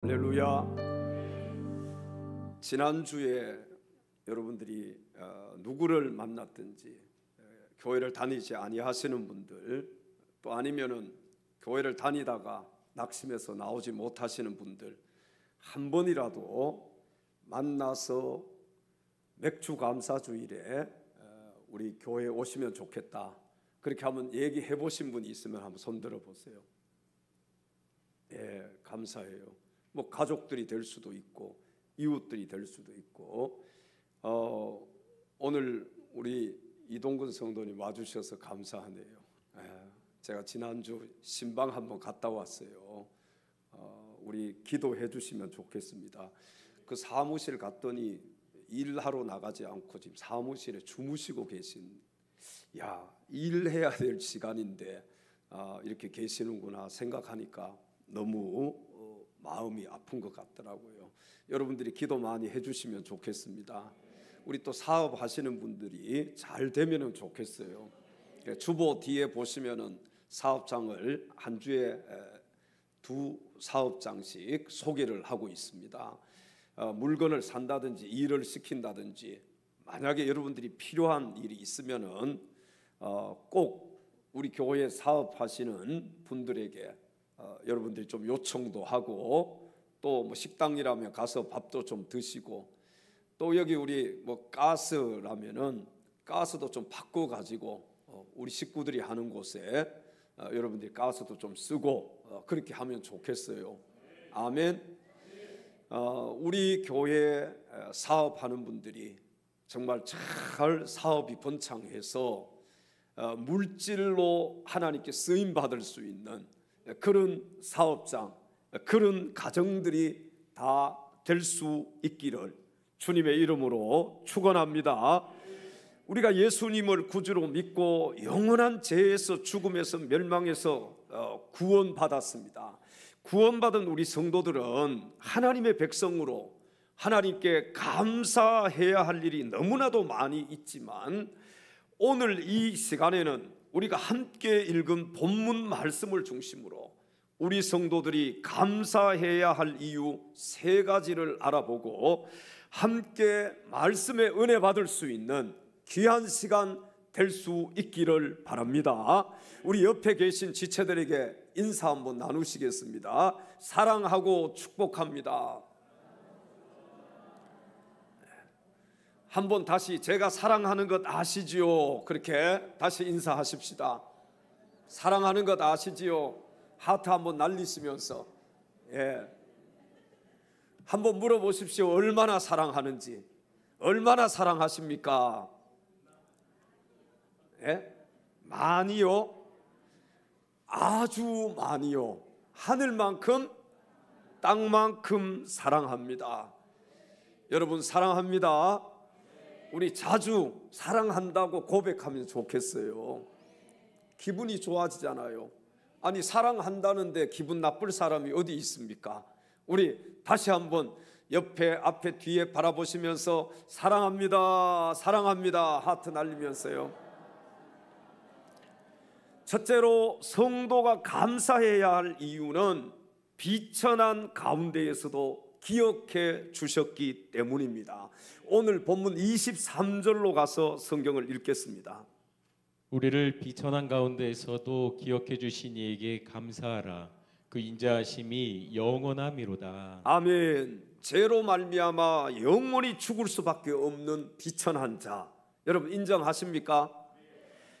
할렐루야. 지난주에 여러분들이 누구를 만났든지 교회를 다니지 아니하시는 분들, 또 아니면은 교회를 다니다가 낙심해서 나오지 못하시는 분들, 한 번이라도 만나서 맥주 감사주일에 우리 교회에 오시면 좋겠다, 그렇게 한번 얘기해 보신 분이 있으면 한번 손 들어 보세요. 예, 감사해요. 뭐 가족들이 될 수도 있고 이웃들이 될 수도 있고, 오늘 우리 이동근 성도님 와주셔서 감사하네요. 제가 지난주 신방 한번 갔다 왔어요. 우리 기도해 주시면 좋겠습니다. 그 사무실 갔더니 일하러 나가지 않고 지금 사무실에 주무시고 계신, 야, 일해야 될 시간인데 이렇게 계시는구나 생각하니까 너무 마음이 아픈 것 같더라고요. 여러분들이 기도 많이 해주시면 좋겠습니다. 우리 또 사업하시는 분들이 잘 되면 좋겠어요. 주보 뒤에 보시면은 사업장을 한 주에 2사업장씩 소개를 하고 있습니다. 물건을 산다든지 일을 시킨다든지, 만약에 여러분들이 필요한 일이 있으면은 꼭 우리 교회 사업하시는 분들에게 여러분들이 좀 요청도 하고, 또 뭐 식당이라면 가서 밥도 좀 드시고, 또 여기 우리 뭐 가스라면은 가스도 좀 바꿔 가지고 우리 식구들이 하는 곳에 여러분들이 가스도 좀 쓰고 그렇게 하면 좋겠어요. 아멘. 우리 교회 사업하는 분들이 정말 잘 사업이 번창해서 물질로 하나님께 쓰임 받을 수 있는 그런 사업장, 그런 가정들이 다 될 수 있기를 주님의 이름으로 축원합니다. 우리가 예수님을 구주로 믿고 영원한 죄에서, 죽음에서, 멸망에서 구원받았습니다. 구원받은 우리 성도들은 하나님의 백성으로 하나님께 감사해야 할 일이 너무나도 많이 있지만, 오늘 이 시간에는 우리가 함께 읽은 본문 말씀을 중심으로 우리 성도들이 감사해야 할 이유 3가지를 알아보고 함께 말씀의 은혜 받을 수 있는 귀한 시간 될 수 있기를 바랍니다. 우리 옆에 계신 지체들에게 인사 한번 나누시겠습니다. 사랑하고 축복합니다. 한번 다시, 제가 사랑하는 것 아시지요? 그렇게 다시 인사하십시다. 사랑하는 것 아시지요? 하트 한번 날리시면서, 예, 한번 물어보십시오. 얼마나 사랑하는지. 얼마나 사랑하십니까? 예? 많이요? 아주 많이요. 하늘만큼 땅만큼 사랑합니다. 여러분 사랑합니다. 우리 자주 사랑한다고 고백하면 좋겠어요. 기분이 좋아지잖아요. 아니, 사랑한다는데 기분 나쁠 사람이 어디 있습니까? 우리 다시 한번 옆에, 앞에, 뒤에 바라보시면서 사랑합니다, 사랑합니다 하트 날리면서요. 첫째로 성도가 감사해야 할 이유는 비천한 가운데에서도 기억해 주셨기 때문입니다. 오늘 본문 23절로 가서 성경을 읽겠습니다. 우리를 비천한 가운데에서도 기억해 주신 이에게 감사하라. 그 인자하심이 영원함이로다. 아멘. 죄로 말미암아 영원히 죽을 수밖에 없는 비천한 자, 여러분 인정하십니까?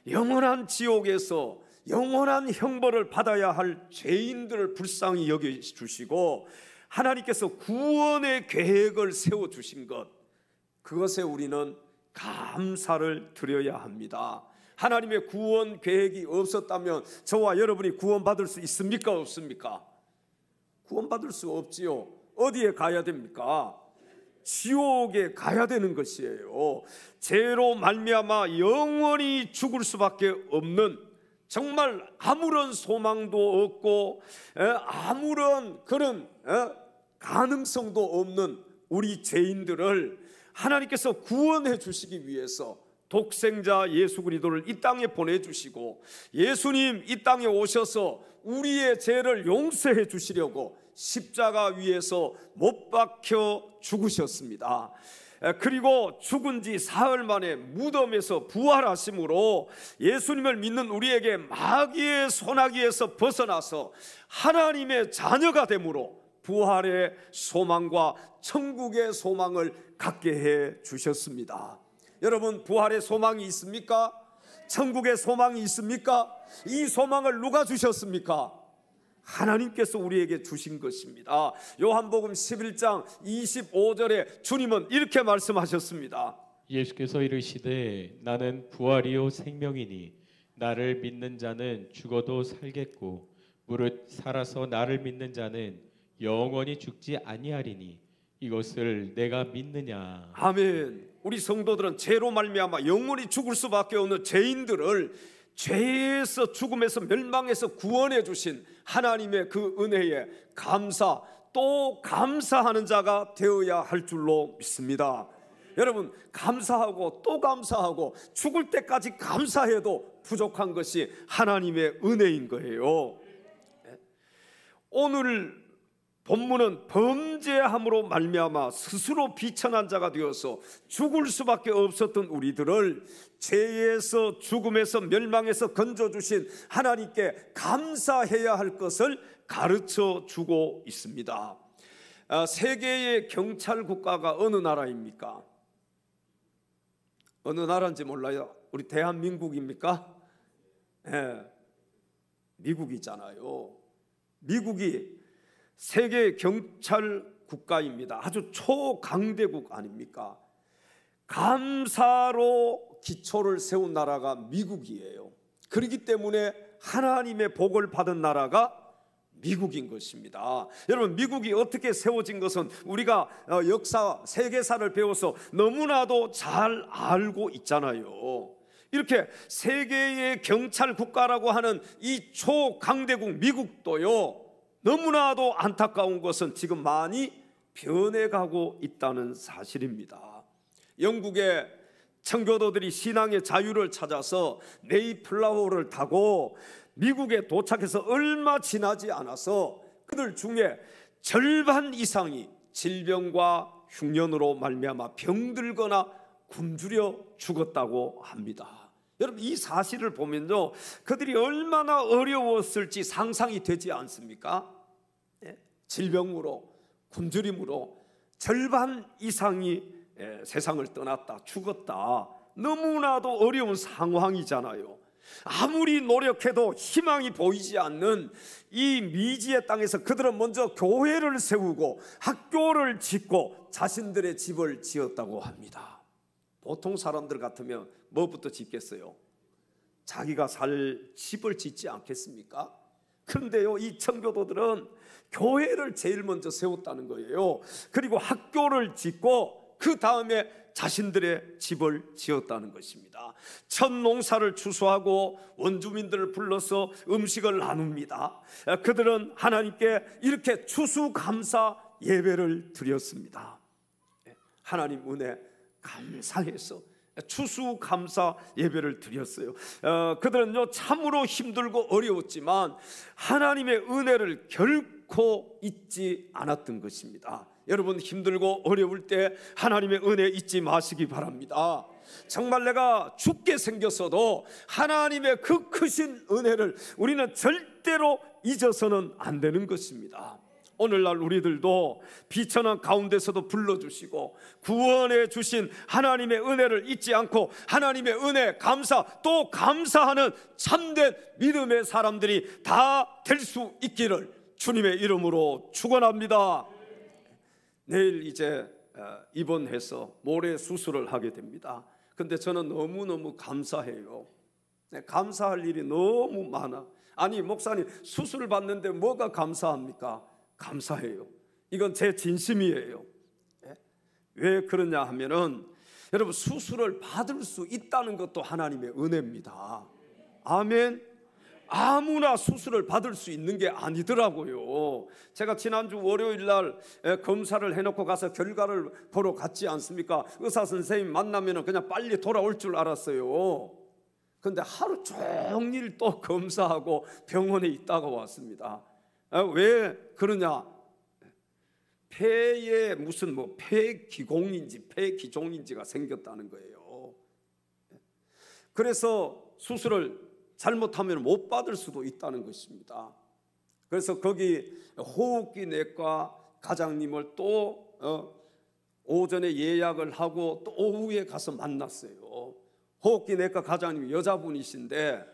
영원한 지옥에서 영원한 형벌을 받아야 할 죄인들을 불쌍히 여겨주시고 하나님께서 구원의 계획을 세워주신 것, 그것에 우리는 감사를 드려야 합니다. 하나님의 구원 계획이 없었다면 저와 여러분이 구원받을 수 있습니까? 없습니까? 구원받을 수 없지요. 어디에 가야 됩니까? 지옥에 가야 되는 것이에요. 죄로 말미암아 영원히 죽을 수밖에 없는, 정말 아무런 소망도 없고 아무런 그런 가능성도 없는 우리 죄인들을 하나님께서 구원해 주시기 위해서 독생자 예수 그리스도를 이 땅에 보내주시고, 예수님 이 땅에 오셔서 우리의 죄를 용서해 주시려고 십자가 위에서 못 박혀 죽으셨습니다. 그리고 죽은 지 사흘 만에 무덤에서 부활하심으로 예수님을 믿는 우리에게 마귀의 손아귀에서 벗어나서 하나님의 자녀가 되므로 부활의 소망과 천국의 소망을 갖게 해 주셨습니다. 여러분, 부활의 소망이 있습니까? 천국의 소망이 있습니까? 이 소망을 누가 주셨습니까? 하나님께서 우리에게 주신 것입니다. 요한복음 11장 25절에 주님은 이렇게 말씀하셨습니다. 예수께서 이르시되 나는 부활이요 생명이니 나를 믿는 자는 죽어도 살겠고 무릇 살아서 나를 믿는 자는 영원히 죽지 아니하리니 이것을 내가 믿느냐. 아멘. 우리 성도들은 죄로 말미암아 영원히 죽을 수밖에 없는 죄인들을 죄에서 죽음에서 멸망에서 구원해 주신 하나님의 그 은혜에 감사 또 감사하는 자가 되어야 할 줄로 믿습니다. 여러분, 감사하고 또 감사하고 죽을 때까지 감사해도 부족한 것이 하나님의 은혜인 거예요. 오늘 본문은 범죄함으로 말미암아 스스로 비천한 자가 되어서 죽을 수밖에 없었던 우리들을 죄에서 죽음에서 멸망에서 건져주신 하나님께 감사해야 할 것을 가르쳐 주고 있습니다. 세계의 경찰 국가가 어느 나라입니까? 어느 나라인지 몰라요? 우리 대한민국입니까? 네, 미국이잖아요. 미국이 세계 경찰 국가입니다. 아주 초강대국 아닙니까? 감사로 기초를 세운 나라가 미국이에요. 그렇기 때문에 하나님의 복을 받은 나라가 미국인 것입니다. 여러분, 미국이 어떻게 세워진 것은 우리가 역사, 세계사를 배워서 너무나도 잘 알고 있잖아요. 이렇게 세계의 경찰 국가라고 하는 이 초강대국 미국도요, 너무나도 안타까운 것은 지금 많이 변해가고 있다는 사실입니다. 영국의 청교도들이 신앙의 자유를 찾아서 메이플라워를 타고 미국에 도착해서 얼마 지나지 않아서 그들 중에 절반 이상이 질병과 흉년으로 말미암아 병들거나 굶주려 죽었다고 합니다. 여러분, 이 사실을 보면요, 그들이 얼마나 어려웠을지 상상이 되지 않습니까? 질병으로, 굶주림으로 절반 이상이 세상을 떠났다, 죽었다. 너무나도 어려운 상황이잖아요. 아무리 노력해도 희망이 보이지 않는 이 미지의 땅에서 그들은 먼저 교회를 세우고 학교를 짓고 자신들의 집을 지었다고 합니다. 보통 사람들 같으면 뭐부터 짓겠어요? 자기가 살 집을 짓지 않겠습니까? 그런데요, 이 청교도들은 교회를 제일 먼저 세웠다는 거예요. 그리고 학교를 짓고 그 다음에 자신들의 집을 지었다는 것입니다. 첫 농사를 추수하고 원주민들을 불러서 음식을 나눕니다. 그들은 하나님께 이렇게 추수감사 예배를 드렸습니다. 하나님 은혜 감사해서 추수감사 예배를 드렸어요. 그들은요, 참으로 힘들고 어려웠지만 하나님의 은혜를 결코 잊지 않았던 것입니다. 여러분, 힘들고 어려울 때 하나님의 은혜 잊지 마시기 바랍니다. 정말 내가 죽게 생겼어도 하나님의 그 크신 은혜를 우리는 절대로 잊어서는 안 되는 것입니다. 오늘날 우리들도 비천한 가운데서도 불러주시고 구원해 주신 하나님의 은혜를 잊지 않고 하나님의 은혜 감사 또 감사하는 참된 믿음의 사람들이 다 될 수 있기를 주님의 이름으로 축원합니다. 내일 이제 입원해서 모레 수술을 하게 됩니다. 근데 저는 너무너무 감사해요. 감사할 일이 너무 많아. 아니, 목사님, 수술을 받는데 뭐가 감사합니까? 감사해요. 이건 제 진심이에요. 왜 그러냐 하면은 여러분, 수술을 받을 수 있다는 것도 하나님의 은혜입니다. 아멘. 아무나 수술을 받을 수 있는 게 아니더라고요. 제가 지난주 월요일 날 검사를 해놓고 가서 결과를 보러 갔지 않습니까? 의사 선생님 만나면 그냥 빨리 돌아올 줄 알았어요. 그런데 하루 종일 또 검사하고 병원에 있다가 왔습니다. 왜 그러냐? 폐에 무슨 뭐 폐기공인지 폐기종인지가 생겼다는 거예요. 그래서 수술을 잘못하면 못 받을 수도 있다는 것입니다. 그래서 거기 호흡기 내과 과장님을 또 오전에 예약을 하고 또 오후에 가서 만났어요. 호흡기 내과 과장님이 여자분이신데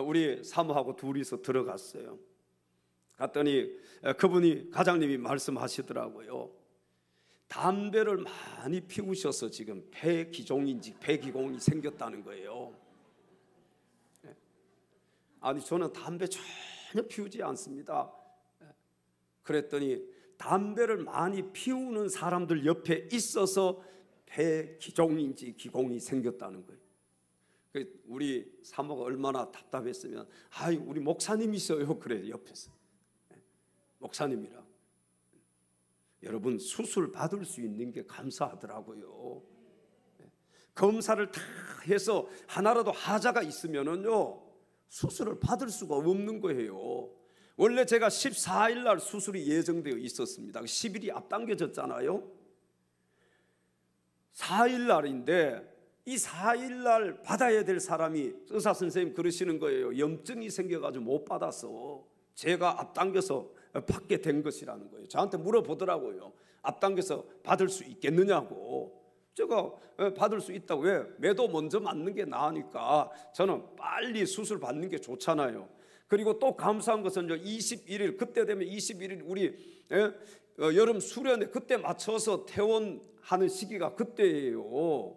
우리 사모하고 둘이서 들어갔어요. 갔더니 그분이 과장님이 말씀하시더라고요. 담배를 많이 피우셔서 지금 폐기종인지 폐기공이 생겼다는 거예요. 아니 저는 담배 전혀 피우지 않습니다. 그랬더니 담배를 많이 피우는 사람들 옆에 있어서 폐기종인지 기공이 생겼다는 거예요. 우리 사모가 얼마나 답답했으면 아이 우리 목사님이셔요 그래 옆에서. 목사님이라. 여러분 수술 받을 수 있는 게 감사하더라고요. 검사를 다 해서 하나라도 하자가 있으면은요 수술을 받을 수가 없는 거예요. 원래 제가 14일 날 수술이 예정되어 있었습니다. 10일이 앞당겨졌잖아요. 4일 날인데 이 4일 날 받아야 될 사람이 의사 선생님 그러시는 거예요. 염증이 생겨가지고 못 받아서 제가 앞당겨서 받게 된 것이라는 거예요. 저한테 물어보더라고요. 앞당겨서 받을 수 있겠느냐고. 제가 받을 수 있다고. 왜? 매도 먼저 맞는 게 나으니까 저는 빨리 수술 받는 게 좋잖아요. 그리고 또 감사한 것은 21일 그때 되면 21일 우리 여름 수련회 그때 맞춰서 퇴원하는 시기가 그때예요.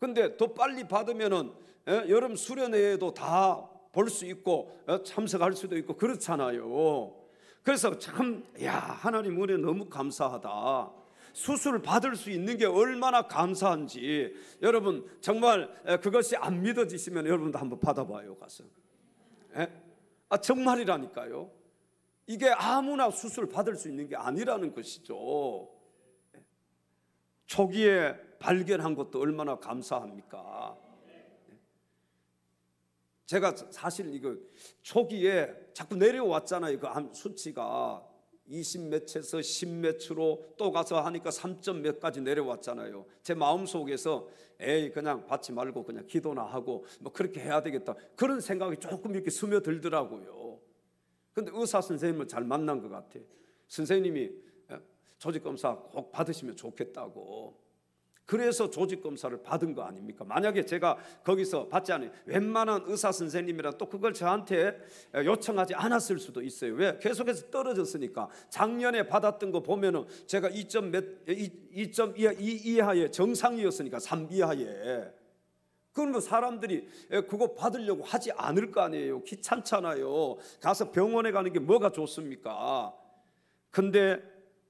근데 더 빨리 받으면은 여름 수련회에도 다 볼 수 있고 참석할 수도 있고 그렇잖아요. 그래서 참 하나님 은혜 너무 감사하다. 수술을 받을 수 있는 게 얼마나 감사한지 여러분 정말 그것이 안 믿어지시면 여러분도 한번 받아봐요 가서. 정말이라니까요. 이게 아무나 수술 받을 수 있는 게 아니라는 것이죠. 초기에 발견한 것도 얼마나 감사합니까? 제가 사실 이거 초기에 자꾸 내려왔잖아요. 그 암 수치가 20몇에서 10몇으로 또 가서 하니까 3점 몇까지 내려왔잖아요. 제 마음속에서 그냥 받지 말고 그냥 기도나 하고 뭐 그렇게 해야 되겠다 그런 생각이 조금 이렇게 스며들더라고요. 근데 의사 선생님을 잘 만난 것 같아요. 선생님이 조직검사 꼭 받으시면 좋겠다고. 그래서 조직검사를 받은 거 아닙니까? 만약에 제가 거기서 받지 않으면 웬만한 의사 선생님이라 또 그걸 저한테 요청하지 않았을 수도 있어요. 왜? 계속해서 떨어졌으니까. 작년에 받았던 거 보면은 제가 2점 이하의 정상이었으니까 3 이하에. 그러면 사람들이 그거 받으려고 하지 않을 거 아니에요. 귀찮잖아요. 가서 병원에 가는 게 뭐가 좋습니까? 근데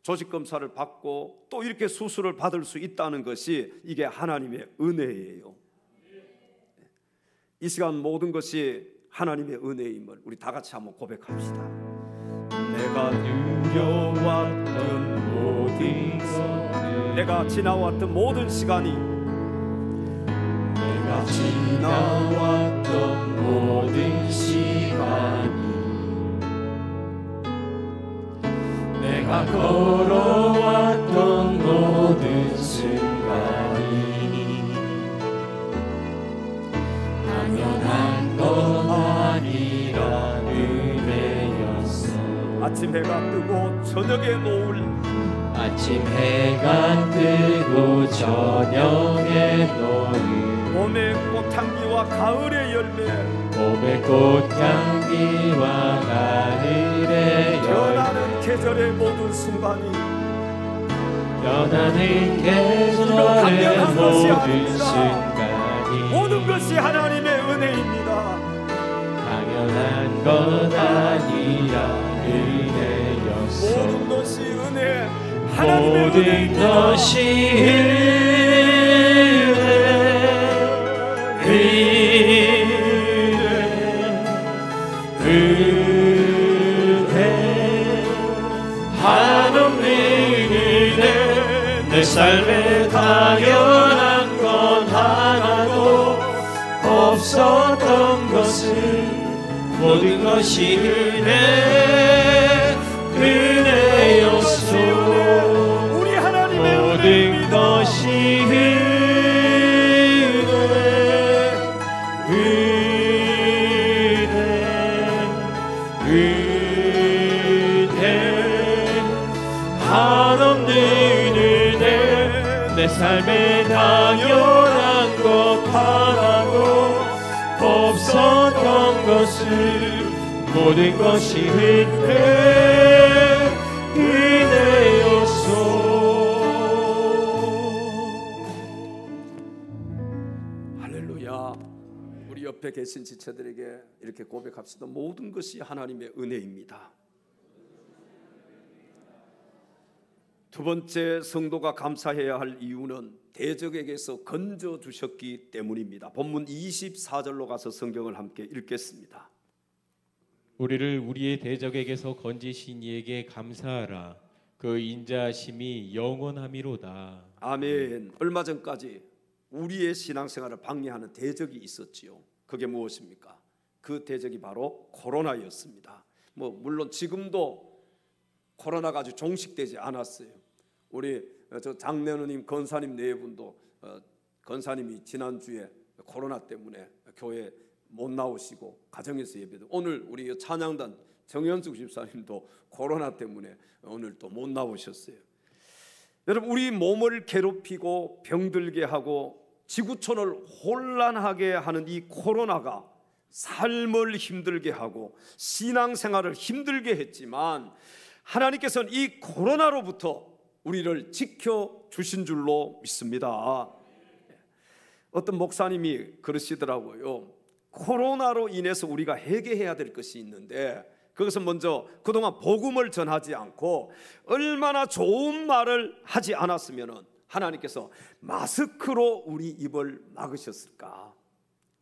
조직검사를 받고 또 이렇게 수술을 받을 수 있다는 것이 이게 하나님의 은혜예요. 이 시간 모든 것이 하나님의 은혜임을 우리 다 같이 한번 고백합시다. 내가 누려왔던 모든 것, 내가 지나왔던 모든 시간이, 내가 지나왔던 모든 시간이, 내가 걸어왔던 모든 순간이 당연한 건 아니라 은혜였어. 아침 해가 뜨고 저녁에 노을, 아침 해가 뜨고 저녁에 노을, 봄의 꽃향기와 가을의 열매, 봄의 꽃향기와 가을의 열매, 변하는 계절의 모든 순간이, 변하는 계절의 모든 순간이 모든 것이 하나님의 은혜입니다. 당연한 것 아니라 은혜였어. 모든 것이 은혜, 하나님의 모든 것이 내 삶에 당연한 건 하나도 없었던 것은 모든 것이 은혜였소. 것이 은혜 한없는 은혜 내 삶에 당연한 것 하나도 없었던 것을 모든 것이 은혜였소. 할렐루야. 우리 옆에 계신 지체들에게 이렇게 고백합시다. 모든 것이 하나님의 은혜입니다. 두 번째, 성도가 감사해야 할 이유는 대적에게서 건져 주셨기 때문입니다. 본문 24절로 가서 성경을 함께 읽겠습니다. 우리를 우리의 대적에게서 건지신 이에게 감사하라. 그 인자하심이 영원함이로다. 아멘. 얼마 전까지 우리의 신앙생활을 방해하는 대적이 있었지요. 그게 무엇입니까? 그 대적이 바로 코로나였습니다. 물론 지금도 코로나가 아주 종식되지 않았어요. 우리 저 장내누님, 건사님 네 분도 건사님이 지난주에 코로나 때문에 교회 못 나오시고 가정에서 예배도, 오늘 우리 찬양단 정현숙 집사님도 코로나 때문에 오늘 또 못 나오셨어요. 여러분, 우리 몸을 괴롭히고 병들게 하고 지구촌을 혼란하게 하는 이 코로나가 삶을 힘들게 하고 신앙생활을 힘들게 했지만 하나님께서는 이 코로나로부터 우리를 지켜주신 줄로 믿습니다. 어떤 목사님이 그러시더라고요. 코로나로 인해서 우리가 회개해야 될 것이 있는데, 그것은 먼저 그동안 복음을 전하지 않고 얼마나 좋은 말을 하지 않았으면 하나님께서 마스크로 우리 입을 막으셨을까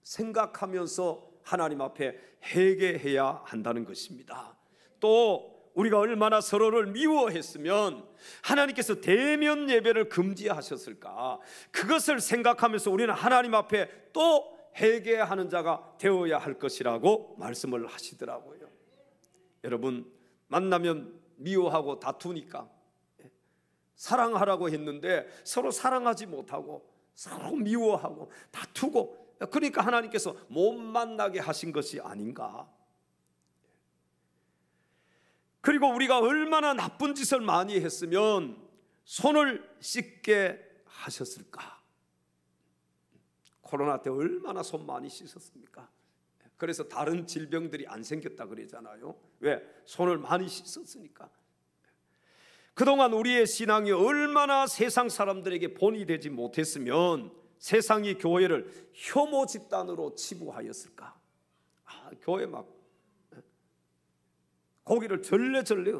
생각하면서 하나님 앞에 회개해야 한다는 것입니다. 또 우리가 얼마나 서로를 미워했으면 하나님께서 대면 예배를 금지하셨을까, 그것을 생각하면서 우리는 하나님 앞에 또 회개하는 자가 되어야 할 것이라고 말씀을 하시더라고요. 여러분, 만나면 미워하고 다투니까 사랑하라고 했는데 서로 사랑하지 못하고 서로 미워하고 다투고, 그러니까 하나님께서 못 만나게 하신 것이 아닌가. 그리고 우리가 얼마나 나쁜 짓을 많이 했으면 손을 씻게 하셨을까. 코로나 때 얼마나 손 많이 씻었습니까? 그래서 다른 질병들이 안 생겼다 그러잖아요. 왜? 손을 많이 씻었으니까. 그동안 우리의 신앙이 얼마나 세상 사람들에게 본이 되지 못했으면 세상이 교회를 혐오 집단으로 치부하였을까. 교회 막 고기를 절레절레.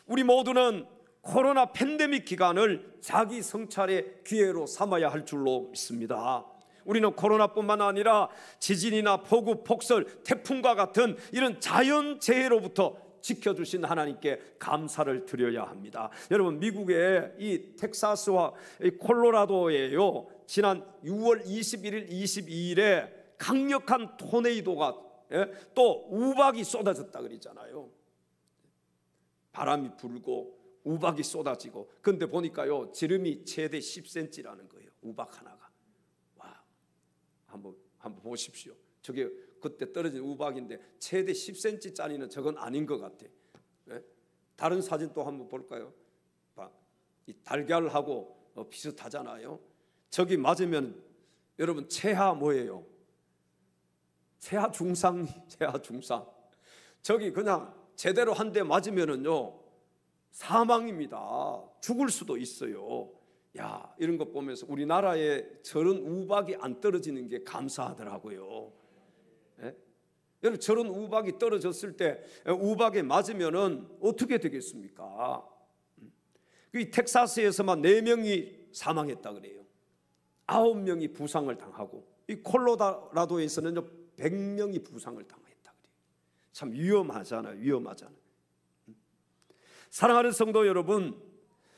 우리 모두는 코로나 팬데믹 기간을 자기 성찰의 기회로 삼아야 할 줄로 믿습니다. 우리는 코로나뿐만 아니라 지진이나 폭우, 폭설, 태풍과 같은 이런 자연재해로부터 지켜주신 하나님께 감사를 드려야 합니다. 여러분, 미국의 이 텍사스와 이 콜로라도에요, 지난 6월 21일, 22일에 강력한 토네이도가, 또 우박이 쏟아졌다 그러잖아요. 바람이 불고 우박이 쏟아지고, 근데 보니까요 지름이 최대 10cm라는 거예요. 우박 하나가. 와, 한번 보십시오. 저게 그때 떨어진 우박인데 최대 10cm짜리는 저건 아닌 것 같아. 다른 사진 또 한번 볼까요? 이 달걀하고 비슷하잖아요. 저기 맞으면 여러분 체하 뭐예요? 체하 중상. 저기 그냥 제대로 한 대 맞으면은요 사망입니다. 죽을 수도 있어요. 야, 이런 거 보면서 우리나라에 저런 우박이 안 떨어지는 게 감사하더라고요. 여러분, 저런 우박이 떨어졌을 때 우박에 맞으면은 어떻게 되겠습니까? 이 텍사스에서만 4명이 사망했다 그래요. 9명이 부상을 당하고, 이 콜로라도에서는 100명이 부상을 당했다 그래요. 참 위험하잖아요. 사랑하는 성도 여러분,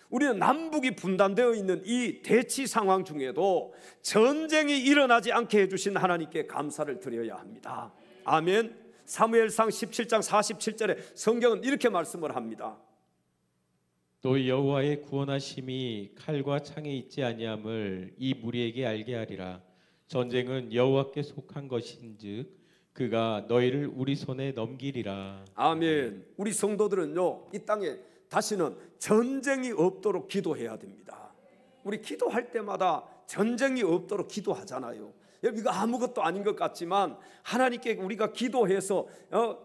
우리는 남북이 분단되어 있는 이 대치 상황 중에도 전쟁이 일어나지 않게 해주신 하나님께 감사를 드려야 합니다. 아멘. 사무엘상 17장 47절에 성경은 이렇게 말씀을 합니다. 또 여호와의 구원하심이 칼과 창에 있지 아니함을 이 무리에게 알게 하리라. 전쟁은 여호와께 속한 것인즉 그가 너희를 우리 손에 넘기리라. 아멘. 우리 성도들은요, 이 땅에 다시는 전쟁이 없도록 기도해야 됩니다. 우리 기도할 때마다 전쟁이 없도록 기도하잖아요. 이거 아무것도 아닌 것 같지만 하나님께 우리가 기도해서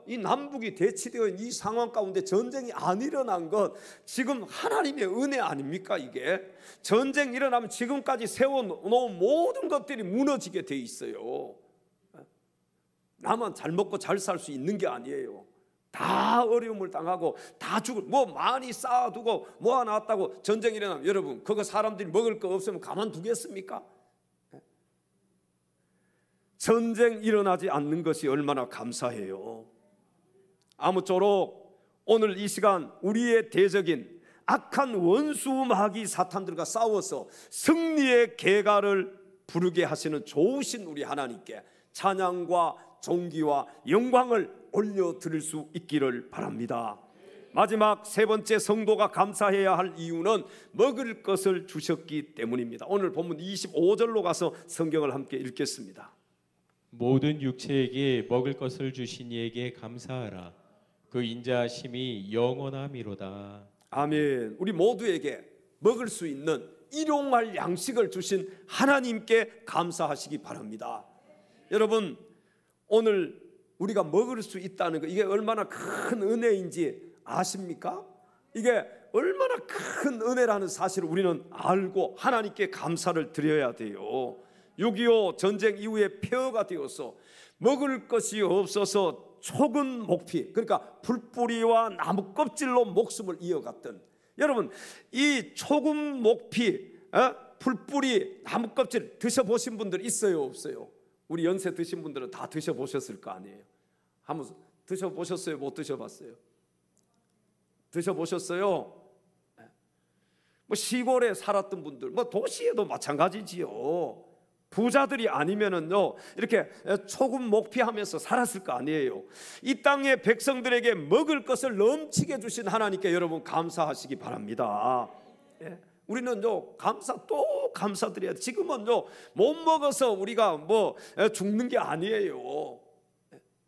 이 남북이 대치되어 있는 이 상황 가운데 전쟁이 안 일어난 것, 지금 하나님의 은혜 아닙니까? 이게 전쟁 일어나면 지금까지 세워놓은 모든 것들이 무너지게 돼 있어요. 나만 잘 먹고 잘 살 수 있는 게 아니에요. 다 어려움을 당하고 다 죽을, 뭐 많이 쌓아두고 모아놨다고 전쟁이 일어나면 여러분 그거 사람들이 먹을 거 없으면 가만두겠습니까? 전쟁 일어나지 않는 것이 얼마나 감사해요. 아무쪼록 오늘 이 시간 우리의 대적인 악한 원수 마귀 사탄들과 싸워서 승리의 계가를 부르게 하시는 좋으신 우리 하나님께 찬양과 존귀와 영광을 올려드릴 수 있기를 바랍니다. 마지막 세 번째 성도가 감사해야 할 이유는 먹을 것을 주셨기 때문입니다. 오늘 본문 25절로 가서 성경을 함께 읽겠습니다. 모든 육체에게 먹을 것을 주신 이에게 감사하라. 그 인자하심이 영원함이로다. 아멘. 우리 모두에게 먹을 수 있는 일용할 양식을 주신 하나님께 감사하시기 바랍니다. 여러분, 오늘 우리가 먹을 수 있다는 거, 이게 얼마나 큰 은혜인지 아십니까? 이게 얼마나 큰 은혜라는 사실을 우리는 알고 하나님께 감사를 드려야 돼요. 6.25 전쟁 이후에 폐허가 되어서 먹을 것이 없어서 촉은 목피, 그러니까 풀뿌리와 나무 껍질로 목숨을 이어갔던, 여러분 이 촉은 목피, 풀뿌리, 나무 껍질 드셔보신 분들 있어요 없어요? 우리 연세 드신 분들은 다 드셔보셨을 거 아니에요. 한번 드셔보셨어요? 못 드셔봤어요? 드셔보셨어요? 뭐 시골에 살았던 분들, 뭐 도시에도 마찬가지지요. 부자들이 아니면은요 이렇게 초금 목피하면서 살았을 거 아니에요. 이 땅의 백성들에게 먹을 것을 넘치게 주신 하나님께 여러분 감사하시기 바랍니다. 우리는요 또 감사드려야 돼. 지금은요 못 먹어서 우리가 뭐 죽는 게 아니에요.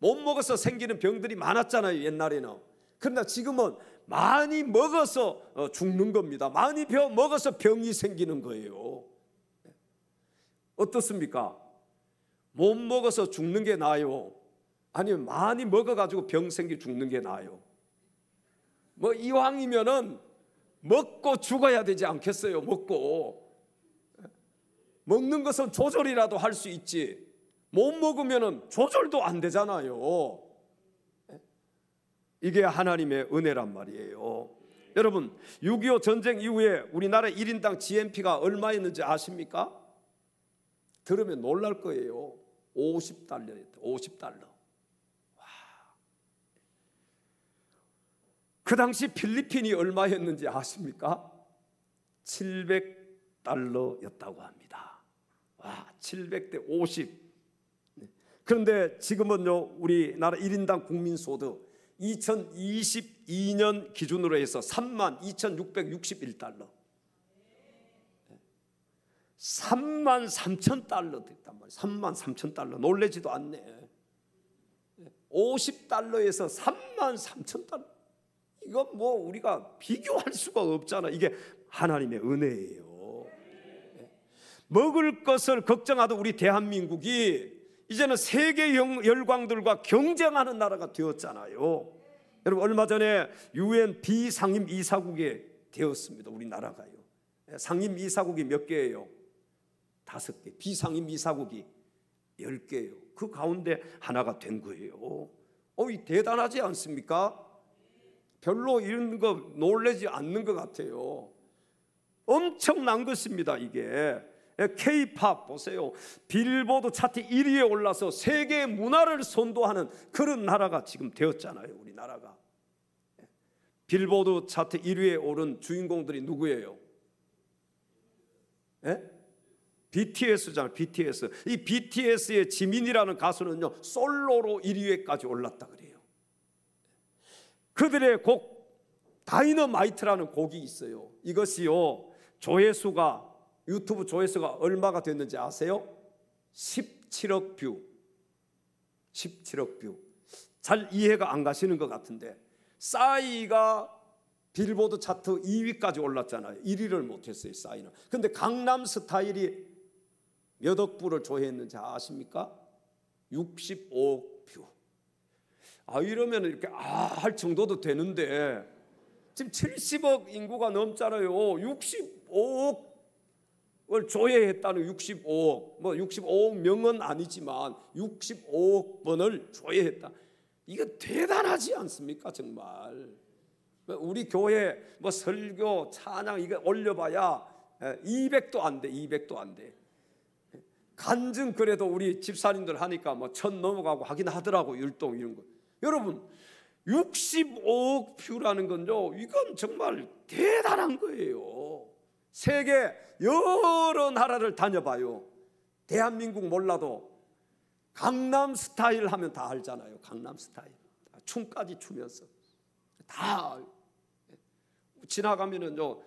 못 먹어서 생기는 병들이 많았잖아요 옛날에는. 그러나 지금은 많이 먹어서 죽는 겁니다. 많이 먹어서 병이 생기는 거예요. 어떻습니까? 못 먹어서 죽는 게 나아요? 아니면 많이 먹어가지고 병 생기 죽는 게 나아요? 뭐 이왕이면은 먹고 죽어야 되지 않겠어요? 먹는 것은 조절이라도 할 수 있지, 못 먹으면은 조절도 안 되잖아요. 이게 하나님의 은혜란 말이에요. 여러분 6.25 전쟁 이후에 우리나라 1인당 GNP가 얼마였는지 아십니까? 들으면 놀랄 거예요. 50달러였다. 50달러. 와. 그 당시 필리핀이 얼마였는지 아십니까? 700달러였다고 합니다. 와, 700대 50. 그런데 지금은요 우리나라 1인당 국민소득 2022년 기준으로 해서 32,661달러, 33,000달러 됐단 말이에요. 33,000달러. 놀라지도 않네. 50달러에서 33,000달러. 이건 뭐 우리가 비교할 수가 없잖아. 이게 하나님의 은혜예요. 먹을 것을 걱정하던 우리 대한민국이 이제는 세계 열강들과 경쟁하는 나라가 되었잖아요. 여러분 얼마 전에 UN 비상임 이사국이 되었습니다. 우리나라가요. 상임 이사국이 몇 개예요? 5개. 비상임 이사국이 10개예요. 그 가운데 하나가 된 거예요. 이 대단하지 않습니까? 별로 이런 거 놀라지 않는 것 같아요. 엄청난 것입니다. 이게 K-팝 보세요. 빌보드 차트 1위에 올라서 세계 문화를 선도하는 그런 나라가 지금 되었잖아요. 우리나라가. 빌보드 차트 1위에 오른 주인공들이 누구예요? BTS잖아요. BTS. 이 BTS의 지민이라는 가수는요 솔로로 1위에까지 올랐다 그래요. 그들의 곡 다이너마이트라는 곡이 있어요. 이것이요, 조회수가, 유튜브 조회수가 얼마가 됐는지 아세요? 17억 뷰. 17억 뷰. 잘 이해가 안 가시는 것 같은데, 싸이가 빌보드 차트 2위까지 올랐잖아요. 1위를 못했어요, 싸이는. 근데 강남스타일이 몇 억 뷰를 조회했는지 아십니까? 65억 뷰. 이러면 이렇게 할 정도도 되는데, 지금 70억 인구가 넘잖아요. 65억을 조회했다는, 65억, 뭐 65억 명은 아니지만 65억 번을 조회했다. 이거 대단하지 않습니까? 정말. 우리 교회 뭐 설교, 찬양 이거 올려봐야 200도 안 돼. 200도 안 돼. 간증 그래도 우리 집사님들 하니까 뭐 1000 넘어가고 하긴 하더라고. 율동 이런 거. 여러분 65억 뷰라는 건요, 이건 정말 대단한 거예요. 세계 여러 나라를 다녀봐요. 대한민국 몰라도 강남 스타일 하면 다 알잖아요. 강남 스타일. 춤까지 추면서 다 지나가면은요,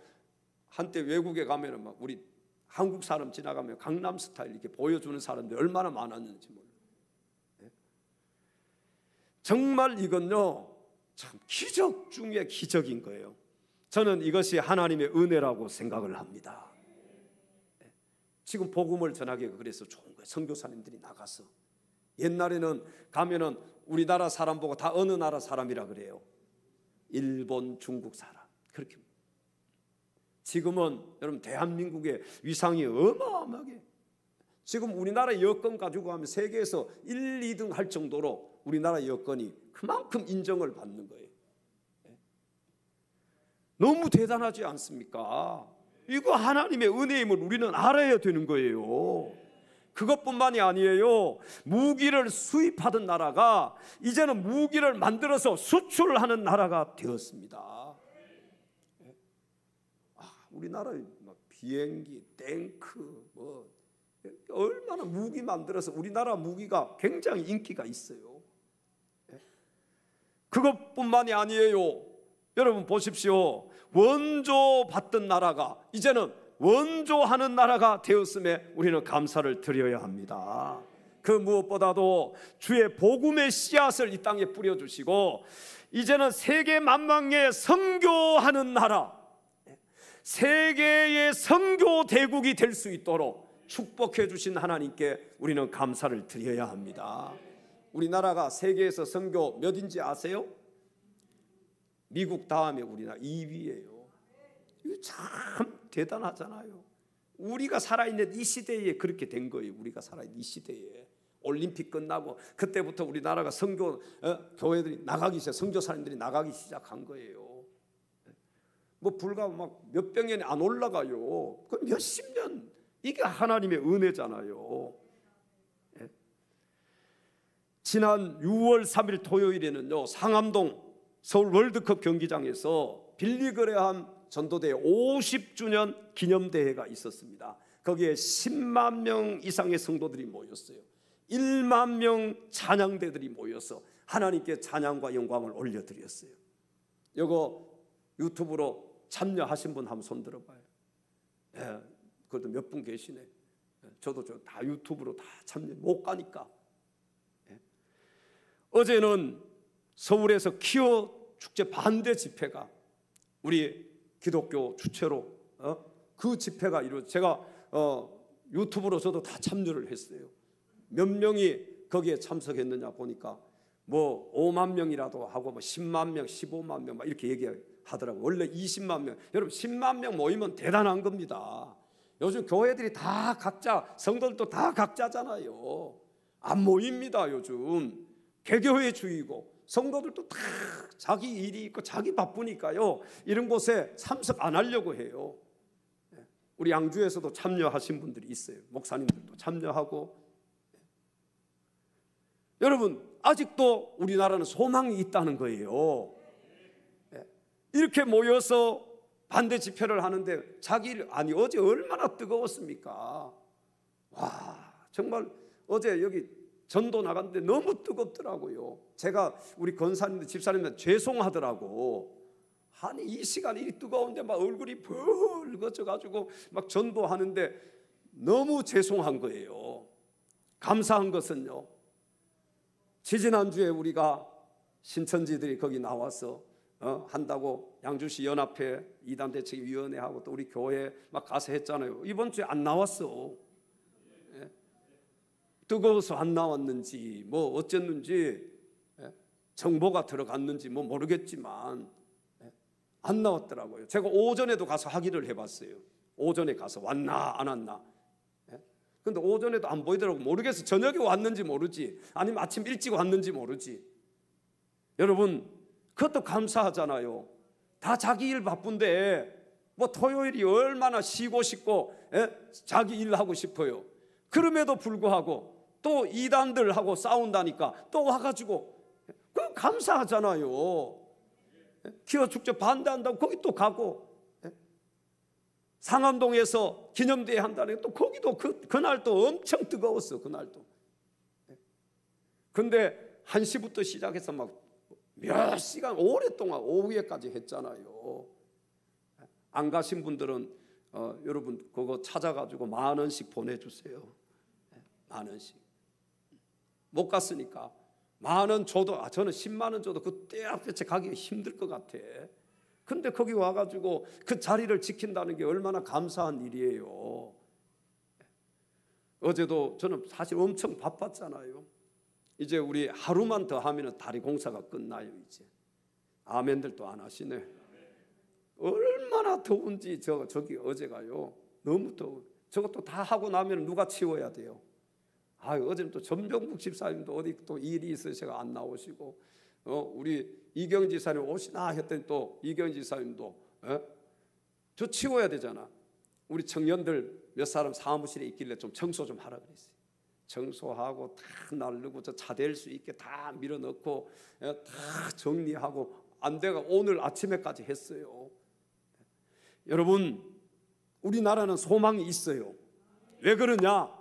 한때 외국에 가면은 막 우리 한국 사람 지나가면 강남 스타일 이렇게 보여주는 사람들이 얼마나 많았는지 몰라요. 정말 이건요, 참 기적 중에 기적인 거예요. 저는 이것이 하나님의 은혜라고 생각을 합니다. 지금 복음을 전하기가 그래서 좋은 거예요. 선교사님들이 나가서. 옛날에는 가면은 우리나라 사람 보고 다 어느 나라 사람이라 그래요. 일본, 중국 사람. 그렇게. 지금은 여러분 대한민국의 위상이 어마어마하게, 지금 우리나라 여권 가지고 가면 세계에서 1, 2등 할 정도로 우리나라 여권이 그만큼 인정을 받는 거예요. 너무 대단하지 않습니까? 이거 하나님의 은혜임을 우리는 알아야 되는 거예요. 그것뿐만이 아니에요. 무기를 수입하던 나라가 이제는 무기를 만들어서 수출하는 나라가 되었습니다. 우리나라 비행기, 탱크, 뭐 얼마나 무기 만들어서 우리나라 무기가 굉장히 인기가 있어요. 그것뿐만이 아니에요. 여러분 보십시오. 원조 받던 나라가 이제는 원조하는 나라가 되었음에 우리는 감사를 드려야 합니다. 그 무엇보다도 주의 복음의 씨앗을 이 땅에 뿌려주시고 이제는 세계 만방에 선교하는 나라, 세계의 선교 대국이 될 수 있도록 축복해 주신 하나님께 우리는 감사를 드려야 합니다. 우리나라가 세계에서 선교 몇인지 아세요? 미국 다음에 우리나라 2위예요. 이거 참 대단하잖아요. 우리가 살아있는 이 시대에 그렇게 된 거예요. 우리가 살아있는 이 시대에. 올림픽 끝나고 그때부터 우리나라가 선교 교회들이 나가기 시작, 선교사님들이 나가기 시작한 거예요. 뭐 불과 막 몇백 년이 안 올라가요. 그 몇십 년, 이게 하나님의 은혜잖아요. 지난 6월 3일 토요일에는요, 상암동 서울 월드컵 경기장에서 빌리그레함 전도대 50주년 기념대회가 있었습니다. 거기에 10만 명 이상의 성도들이 모였어요. 1만 명 찬양대들이 모여서 하나님께 찬양과 영광을 올려드렸어요. 이거 유튜브로 참여하신 분 한번 손 들어봐요. 그래도 몇 분 계시네. 저도 다 유튜브로 다 참여 못 가니까. 어제는 서울에서 키어 축제 반대 집회가 우리 기독교 주최로 그 집회가 제가 유튜브로 저도 다 참여를 했어요. 몇 명이 거기에 참석했느냐 보니까 뭐 5만 명이라도 하고 뭐 10만 명, 15만 명 막 이렇게 얘기하더라고요. 원래 20만 명. 여러분 10만 명 모이면 대단한 겁니다. 요즘 교회들이 다 각자, 성도들도 다 각자잖아요. 안 모입니다. 요즘 개교회주의고 성도들도 다 자기 일이 있고 자기 바쁘니까요, 이런 곳에 참석 안 하려고 해요. 우리 양주에서도 참여하신 분들이 있어요. 목사님들도 참여하고. 여러분 아직도 우리나라는 소망이 있다는 거예요. 이렇게 모여서 반대 집회를 하는데 자기 일, 아니 어제 얼마나 뜨거웠습니까? 와, 정말 어제 여기 전도 나갔는데 너무 뜨겁더라고요. 제가 우리 권사님들 집사님들 죄송하더라고. 아니 이 시간이 이 뜨거운데 막 얼굴이 벌거져 가지고 막 전도하는데 너무 죄송한 거예요. 감사한 것은요, 지지난주에 우리가 신천지들이 거기 나와서 한다고 양주시 연합회 이단대책위원회하고 또 우리 교회 막 가서 했잖아요. 이번 주에 안 나왔어. 예? 뜨거워서 안 나왔는지 뭐 어쨌는지, 예? 정보가 들어갔는지 뭐 모르겠지만, 예? 안 나왔더라고요. 제가 오전에도 가서 확인을 해봤어요. 오전에 가서 왔나 안 왔나. 근데 오전에도 안 보이더라고. 모르겠어. 저녁에 왔는지 모르지, 아니면 아침 일찍 왔는지 모르지. 여러분, 그것도 감사하잖아요. 다 자기 일 바쁜데 뭐 토요일이 얼마나 쉬고 싶고, 자기 일 하고 싶어요. 그럼에도 불구하고 또 이단들하고 싸운다니까 또 와가지고, 그 감사하잖아요. 기어축제 반대한다고 거기 또 가고, 상암동에서 기념대회 한다는 게 또 거기도 그날 또 엄청 뜨거웠어. 그날도. 근데 1시부터 시작해서 막 몇 시간 오랫동안 오후에까지 했잖아요. 안 가신 분들은 여러분 그거 찾아가지고 10,000원씩 보내주세요. 10,000원씩. 못 갔으니까 10,000원 줘도, 저는 10만 원 줘도 그 떼약볕에 가기가 힘들 것 같아. 근데 거기 와가지고 그 자리를 지킨다는 게 얼마나 감사한 일이에요. 어제도 저는 사실 엄청 바빴잖아요. 이제 우리 하루만 더 하면 다리 공사가 끝나요. 이제 아멘들도 안 하시네. 얼마나 더운지 저기 어제가요. 너무 더워. 저것도 다 하고 나면 누가 치워야 돼요? 어제는 또 전병국 집사님도 어디 또 일이 있으셔서 안 나오시고, 우리 이경 지사님 오시나 했더니 또 이경 지사님도 저 치워야 되잖아. 우리 청년들 몇 사람 사무실에 있길래 좀 청소 좀 하라 그랬어요. 청소하고 다 날르고 저 차댈 수 있게 다 밀어넣고 다 정리하고 안 돼가 오늘 아침에까지 했어요. 여러분, 우리나라는 소망이 있어요. 왜 그러냐?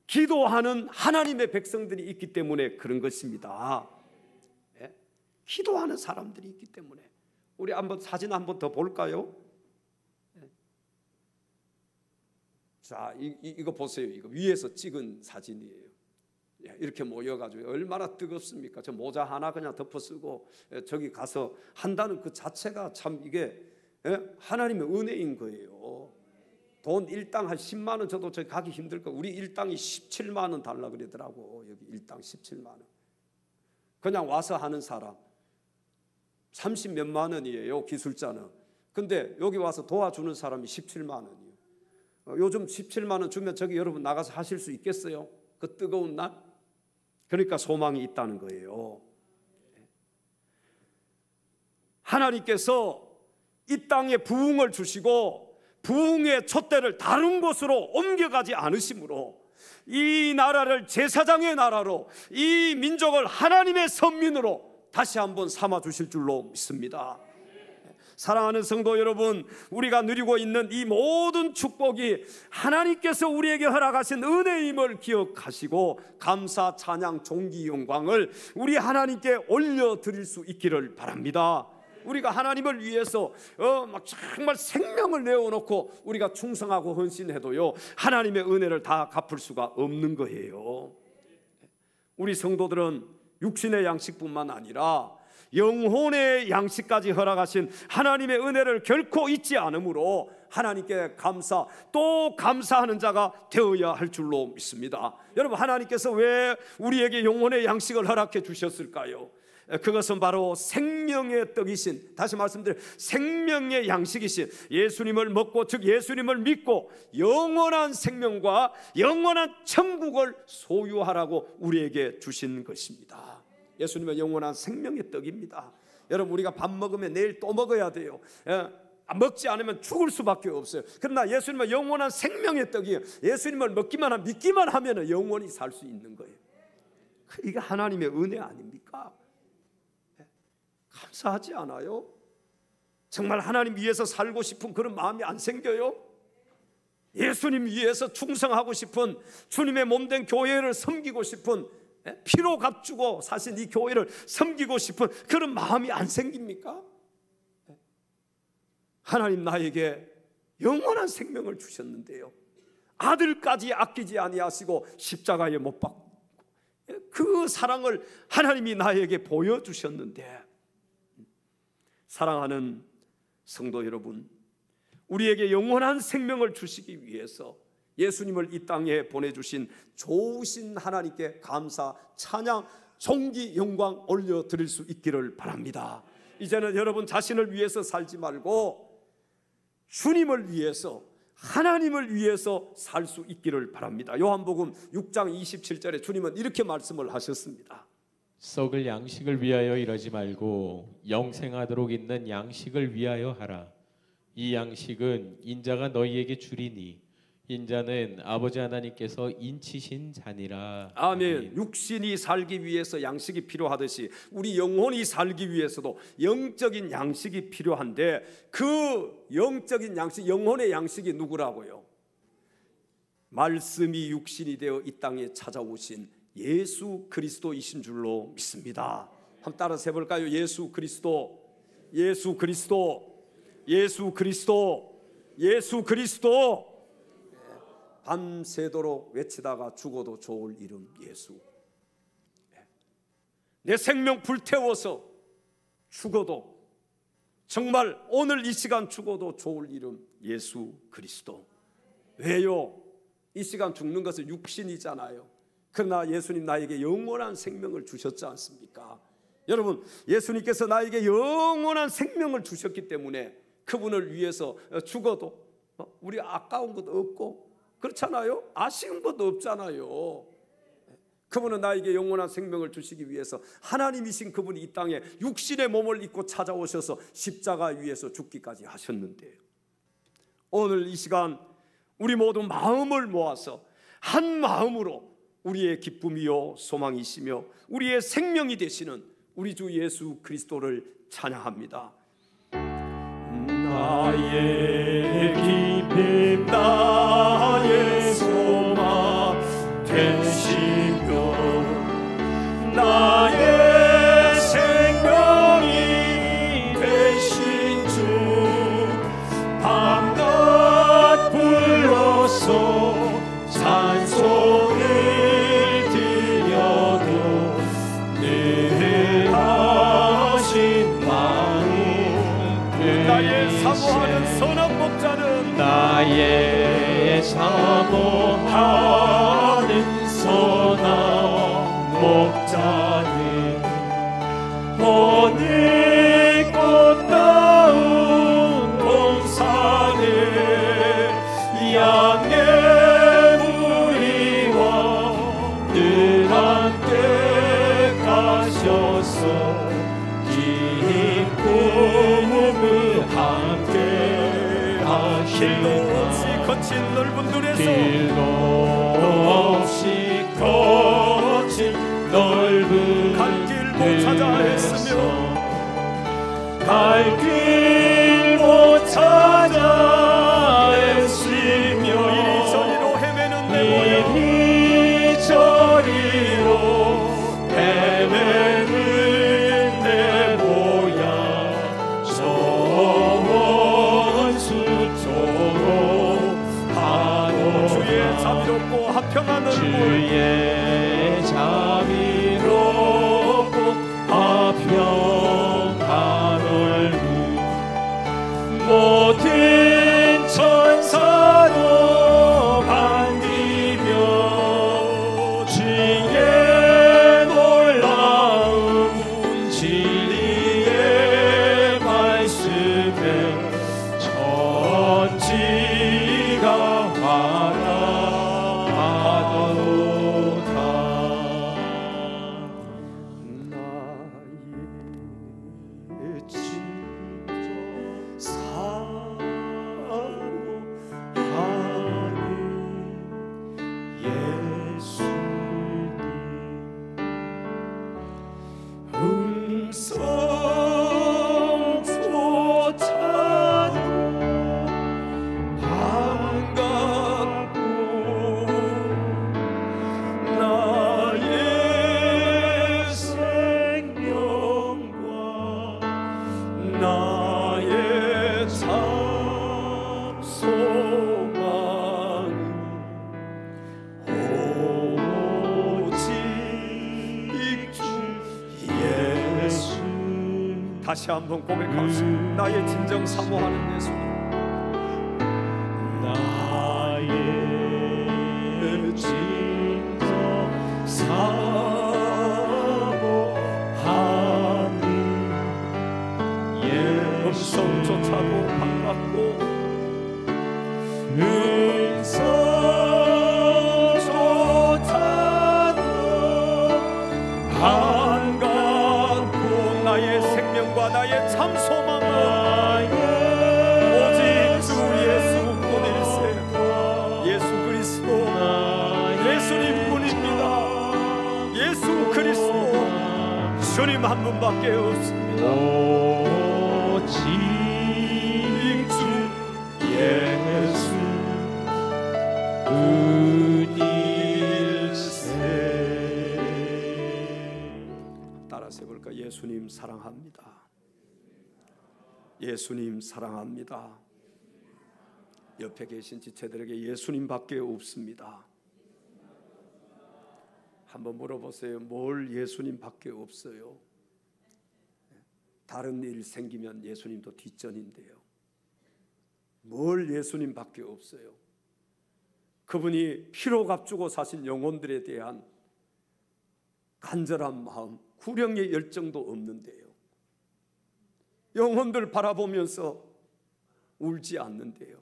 기도하는 하나님의 백성들이 있기 때문에 그런 것입니다. 기도하는 사람들이 있기 때문에. 우리 한번 사진 한번 더 볼까요? 자, 이거 보세요. 이거 위에서 찍은 사진이에요. 이렇게 모여가지고 얼마나 뜨겁습니까? 저 모자 하나 그냥 덮어 쓰고 저기 가서 한다는 그 자체가 참 이게 하나님의 은혜인 거예요. 돈 일당 한 10만 원 줘도 저기 가기 힘들 거. 우리 일당이 17만 원 달라 그러더라고. 여기 일당 17만 원. 그냥 와서 하는 사람 30 몇만 원이에요, 기술자는. 근데 여기 와서 도와주는 사람이 17만 원이에요. 요즘 17만 원 주면 저기 여러분 나가서 하실 수 있겠어요? 그 뜨거운 날? 그러니까 소망이 있다는 거예요. 하나님께서 이 땅에 부흥을 주시고 부흥의 촛대를 다른 곳으로 옮겨가지 않으시므로 이 나라를 제사장의 나라로, 이 민족을 하나님의 선민으로 다시 한번 삼아 주실 줄로 믿습니다. 사랑하는 성도 여러분, 우리가 누리고 있는 이 모든 축복이 하나님께서 우리에게 허락하신 은혜임을 기억하시고 감사, 찬양, 존귀, 영광을 우리 하나님께 올려드릴 수 있기를 바랍니다. 우리가 하나님을 위해서 막 정말 생명을 내어놓고 우리가 충성하고 헌신해도요, 하나님의 은혜를 다 갚을 수가 없는 거예요. 우리 성도들은 육신의 양식뿐만 아니라 영혼의 양식까지 허락하신 하나님의 은혜를 결코 잊지 않으므로 하나님께 감사, 또 감사하는 자가 되어야 할 줄로 믿습니다. 여러분, 하나님께서 왜 우리에게 영혼의 양식을 허락해 주셨을까요? 그것은 바로 생명의 떡이신, 다시 말씀드려 생명의 양식이신 예수님을 먹고, 즉 예수님을 믿고 영원한 생명과 영원한 천국을 소유하라고 우리에게 주신 것입니다. 예수님은 영원한 생명의 떡입니다. 여러분, 우리가 밥 먹으면 내일 또 먹어야 돼요. 먹지 않으면 죽을 수밖에 없어요. 그러나 예수님은 영원한 생명의 떡이에요. 예수님을 먹기만 하면, 믿기만 하면 영원히 살 수 있는 거예요. 이게 하나님의 은혜 아닙니까? 감사하지 않아요? 정말 하나님 위해서 살고 싶은 그런 마음이 안 생겨요? 예수님 위해서 충성하고 싶은, 주님의 몸된 교회를 섬기고 싶은, 피로 값주고 사신 이 교회를 섬기고 싶은 그런 마음이 안 생깁니까? 하나님 나에게 영원한 생명을 주셨는데요, 아들까지 아끼지 아니하시고 십자가에 못 박고 그 사랑을 하나님이 나에게 보여주셨는데, 사랑하는 성도 여러분, 우리에게 영원한 생명을 주시기 위해서 예수님을 이 땅에 보내주신 좋으신 하나님께 감사, 찬양, 존귀, 영광 올려드릴 수 있기를 바랍니다. 이제는 여러분 자신을 위해서 살지 말고 주님을 위해서, 하나님을 위해서 살 수 있기를 바랍니다. 요한복음 6장 27절에 주님은 이렇게 말씀을 하셨습니다. 썩을 양식을 위하여 일하지 말고 영생하도록 있는 양식을 위하여 하라. 이 양식은 인자가 너희에게 주리니 인자는 아버지 하나님께서 인치신 자니라. 아멘. 육신이 살기 위해서 양식이 필요하듯이 우리 영혼이 살기 위해서도 영적인 양식이 필요한데, 그 영적인 양식, 영혼의 양식이 누구라고요? 말씀이 육신이 되어 이 땅에 찾아오신 예수 그리스도이신 줄로 믿습니다. 한번 따라서 해볼까요? 예수 그리스도, 예수 그리스도, 예수 그리스도, 예수 그리스도. 밤새도록 외치다가 죽어도 좋을 이름 예수. 내 생명 불태워서 죽어도, 정말 오늘 이 시간 죽어도 좋을 이름 예수 그리스도. 왜요? 이 시간 죽는 것은 육신이잖아요. 그러나 예수님 나에게 영원한 생명을 주셨지 않습니까? 여러분, 예수님께서 나에게 영원한 생명을 주셨기 때문에 그분을 위해서 죽어도 우리 아까운 것도 없고, 그렇잖아요? 아쉬운 것도 없잖아요. 그분은 나에게 영원한 생명을 주시기 위해서 하나님이신 그분이 이 땅에 육신의 몸을 입고 찾아오셔서 십자가 위에서 죽기까지 하셨는데요, 오늘 이 시간 우리 모두 마음을 모아서 한 마음으로 우리의 기쁨이요 소망이시며 우리의 생명이 되시는 우리 주 예수 그리스도를 찬양합니다. 나의 기쁨, 나의 소망 되시며 나의 생명이 되신 주, 밤낮 불러서 찬송을 드려도 늘 하신 마음, 나의 사모하는 선한 목자는, 나의 사모하는 선한 목자는 어느 꽃다운 동산에 양의 무리와 늘 함께 가셔서 기쁨을 함께 길도 없이 거친 넓은 들에서, 길도 없이 거친 넓은 갈 길 못 찾아 했으며, 갈 길 못 찾아 했으며, 이리저리로 헤매는 내 모양, 이리저리로 헤매는 내 모양, 저 주의 자비롭고 화평한 얼굴, 주의 자비롭고 화평한 얼굴, 모든 천사도 반기며 주의 놀라운 진리의 말씀에 천지가 환호하도다. 나의 진정 사랑하는 예수님, 음성조차도 반갑 다시 한번 고백합시다. 나의 진정 사모하는 예수님, 나의 진정 사모하는 음성조차도 반갑고 음성조차도 반갑고 나의 생명과 나의 참 소망은 오직 주 예수뿐일세. 예수 그리스도, 예수님뿐입니다. 예수 그리스도, 주님 한 분밖에 없습니다. 오직 주 예수 뿐일세. 따라서 해볼까? 예수님 사랑합니다. 예수님 사랑합니다. 옆에 계신 지체들에게 예수님밖에 없습니다. 한번 물어보세요. 뭘 예수님밖에 없어요? 다른 일 생기면 예수님도 뒷전인데요. 뭘 예수님밖에 없어요? 그분이 피로 값주고 사신 영혼들에 대한 간절한 마음, 구령의 열정도 없는데요. 영혼들 바라보면서 울지 않는데요.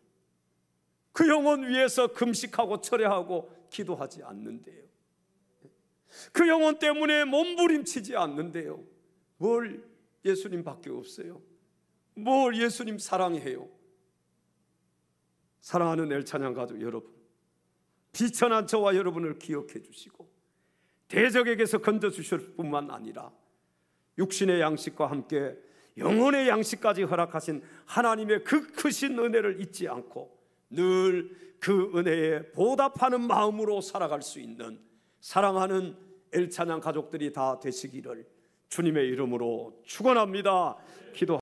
그 영혼 위해서 금식하고 철회하고 기도하지 않는데요. 그 영혼 때문에 몸부림치지 않는데요. 뭘 예수님밖에 없어요? 뭘 예수님 사랑해요? 사랑하는 엘찬양 가족 여러분, 비천한 저와 여러분을 기억해 주시고 대적에게서 건져주실 뿐만 아니라 육신의 양식과 함께 영혼의 양식까지 허락하신 하나님의 그 크신 은혜를 잊지 않고 늘 그 은혜에 보답하는 마음으로 살아갈 수 있는 사랑하는 엘찬양 가족들이 다 되시기를 주님의 이름으로 축원합니다. 기도